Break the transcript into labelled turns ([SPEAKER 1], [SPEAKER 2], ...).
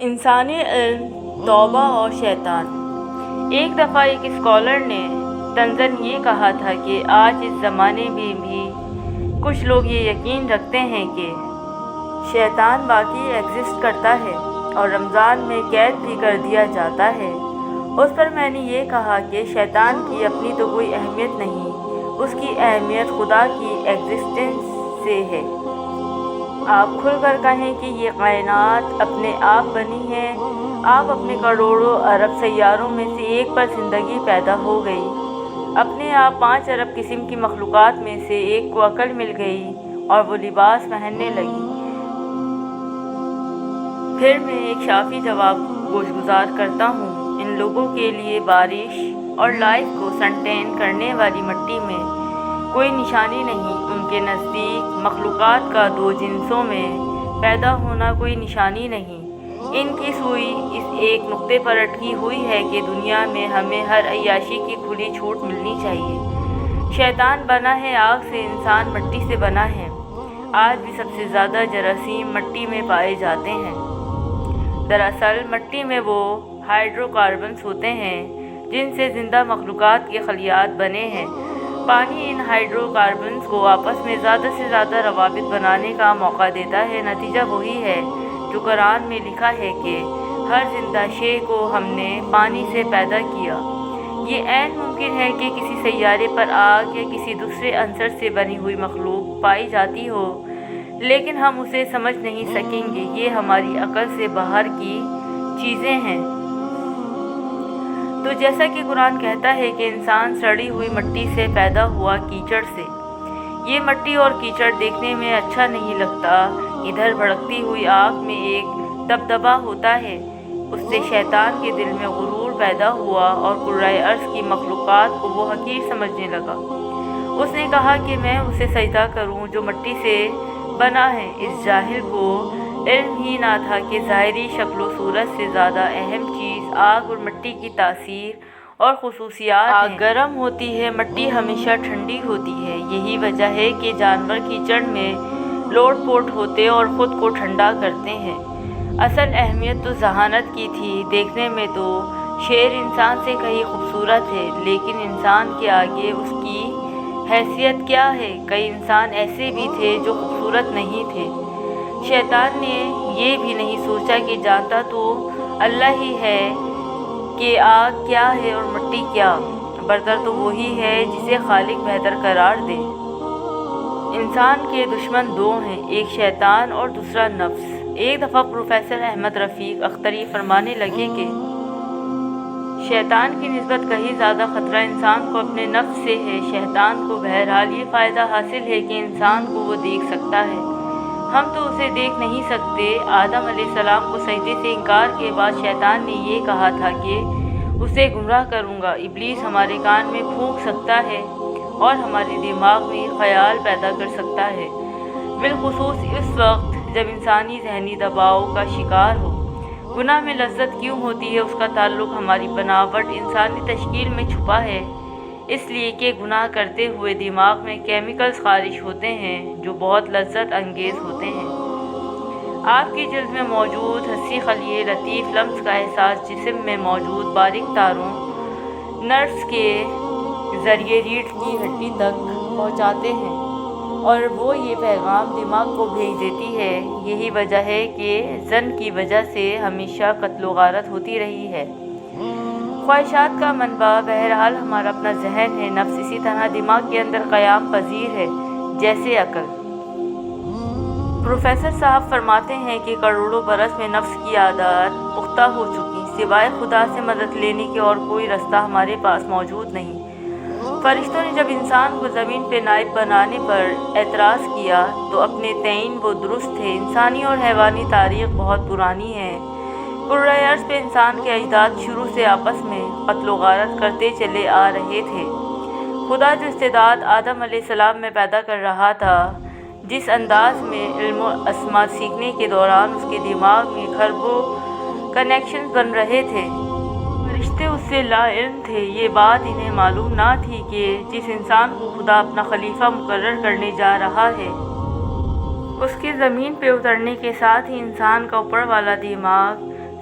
[SPEAKER 1] انسانی علم، توبہ اور شیطان۔ ایک دفعہ ایک اسکالر نے طنزاً یہ کہا تھا کہ آج اس زمانے میں بھی کچھ لوگ یہ یقین رکھتے ہیں کہ شیطان واقعی ایگزسٹ کرتا ہے اور رمضان میں قید بھی کر دیا جاتا ہے۔ اس پر میں نے یہ کہا کہ شیطان کی اپنی تو کوئی اہمیت نہیں، اس کی اہمیت خدا کی ایگزسٹنس سے ہے۔ آپ کھل کر کہیں کہ یہ کائنات اپنے آپ بنی ہے، آپ اپنے کروڑوں ارب سیاروں میں سے ایک پر زندگی پیدا ہو گئی، اپنے آپ 5 ارب قسم کی مخلوقات میں سے ایک کو عقل مل گئی اور وہ لباس پہننے لگی۔ پھر میں ایک شافی جواب گوشگزار کرتا ہوں، ان لوگوں کے لیے بارش اور لائف کو سسٹین کرنے والی مٹی میں کوئی نشانی نہیں، ان کے نزدیک مخلوقات کا 2 جنسوں میں پیدا ہونا کوئی نشانی نہیں۔ ان کی سوئی اس ایک نقطے پر اٹکی ہوئی ہے کہ دنیا میں ہمیں ہر عیاشی کی کھلی چھوٹ ملنی چاہیے۔ شیطان بنا ہے آگ سے، انسان مٹی سے بنا ہے۔ آج بھی سب سے زیادہ جراثیم مٹی میں پائے جاتے ہیں۔ دراصل مٹی میں وہ ہائیڈرو کاربنز ہوتے ہیں جن سے زندہ مخلوقات کے خلیات بنے ہیں۔ پانی ان ہائیڈرو کاربنز کو آپس میں زیادہ سے زیادہ روابط بنانے کا موقع دیتا ہے۔ نتیجہ وہی ہے جو قرآن میں لکھا ہے کہ ہر زندہ شے کو ہم نے پانی سے پیدا کیا۔ یہ عین ممکن ہے کہ کسی سیارے پر آگ یا کسی دوسرے عنصر سے بنی ہوئی مخلوق پائی جاتی ہو، لیکن ہم اسے سمجھ نہیں سکیں گے، یہ ہماری عقل سے باہر کی چیزیں ہیں۔ تو جیسا کہ قرآن کہتا ہے کہ انسان سڑی ہوئی مٹی سے پیدا ہوا، کیچڑ سے۔ یہ مٹی اور کیچڑ دیکھنے میں اچھا نہیں لگتا۔ ادھر بھڑکتی ہوئی آگ میں ایک دبدبہ ہوتا ہے۔ اس سے شیطان کے دل میں غرور پیدا ہوا اور کرۂ ارض کی مخلوقات کو وہ حقیر سمجھنے لگا۔ اس نے کہا کہ میں اسے سجدہ کروں جو مٹی سے بنا ہے۔ اس جاہل کو علم ہی نہ تھا کہ ظاہری شکل و صورت سے زیادہ اہم چیز آگ اور مٹی کی تاثیر اور خصوصیات ہیں۔ آگ گرم ہوتی ہے، مٹی ہمیشہ ٹھنڈی ہوتی ہے۔ یہی وجہ ہے کہ جانور کیچڑ میں لوٹ پوٹ ہوتے اور خود کو ٹھنڈا کرتے ہیں۔ اصل اہمیت تو ذہانت کی تھی۔ دیکھنے میں تو شیر انسان سے کہیں خوبصورت ہے، لیکن انسان کے آگے اس کی حیثیت کیا ہے؟ کئی انسان ایسے بھی تھے جو خوبصورت نہیں تھے۔ شیطان نے یہ بھی نہیں سوچا کہ جانتا تو اللہ ہی ہے کہ آگ کیا ہے اور مٹی کیا، برتر تو وہی ہے جسے خالق بہتر قرار دے۔ انسان کے دشمن 2 ہیں، ایک شیطان اور دوسرا نفس۔ ایک دفعہ پروفیسر احمد رفیق اختری فرمانے لگے کہ شیطان کی نسبت کہیں زیادہ خطرہ انسان کو اپنے نفس سے ہے۔ شیطان کو بہرحال یہ فائدہ حاصل ہے کہ انسان کو وہ دیکھ سکتا ہے، ہم تو اسے دیکھ نہیں سکتے۔ آدم علیہ السلام کو سجدے سے انکار کے بعد شیطان نے یہ کہا تھا کہ اسے گمراہ کروں گا۔ ابلیس ہمارے کان میں پھونک سکتا ہے اور ہمارے دماغ میں خیال پیدا کر سکتا ہے، بالخصوص اس وقت جب انسانی ذہنی دباؤ کا شکار ہو۔ گناہ میں لذت کیوں ہوتی ہے؟ اس کا تعلق ہماری بناوٹ انسانی تشکیل میں چھپا ہے، اس لیے کہ گناہ کرتے ہوئے دماغ میں کیمیکلز خارج ہوتے ہیں جو بہت لذت انگیز ہوتے ہیں۔ آپ کی جلد میں موجود حسی خلیے لطیف لمس کا احساس جسم میں موجود باریک تاروں نروز کے ذریعے ریڑھ کی ہڈی تک پہنچاتے ہیں اور وہ یہ پیغام دماغ کو بھیج دیتی ہے۔ یہی وجہ ہے کہ زن کی وجہ سے ہمیشہ قتل و غارت ہوتی رہی ہے۔ خواہشات کا منبع بہرحال ہمارا اپنا ذہن ہے۔ نفس اسی طرح دماغ کے اندر قیام پذیر ہے جیسے عقل۔ پروفیسر صاحب فرماتے ہیں کہ کروڑوں برس میں نفس کی عادات پختہ ہو چکی، سوائے خدا سے مدد لینے کے اور کوئی راستہ ہمارے پاس موجود نہیں۔ فرشتوں نے جب انسان کو زمین پہ نائب بنانے پر اعتراض کیا تو اپنے تئیں وہ درست تھے۔ انسانی اور حیوانی تاریخ بہت پرانی ہے۔ کرۂ ارض پہ انسان کے اجداد شروع سے آپس میں قتل و غارت کرتے چلے آ رہے تھے۔ خدا جو استعداد آدم علیہ السلام میں پیدا کر رہا تھا، جس انداز میں علم و اسماء سیکھنے کے دوران اس کے دماغ میں کھربوں کنیکشنز بن رہے تھے، فرشتے اس سے لا علم تھے۔ یہ بات انہیں معلوم نہ تھی کہ جس انسان کو خدا اپنا خلیفہ مقرر کرنے جا رہا ہے، اس کے زمین پہ اترنے کے ساتھ ہی انسان کا اوپر والا دماغ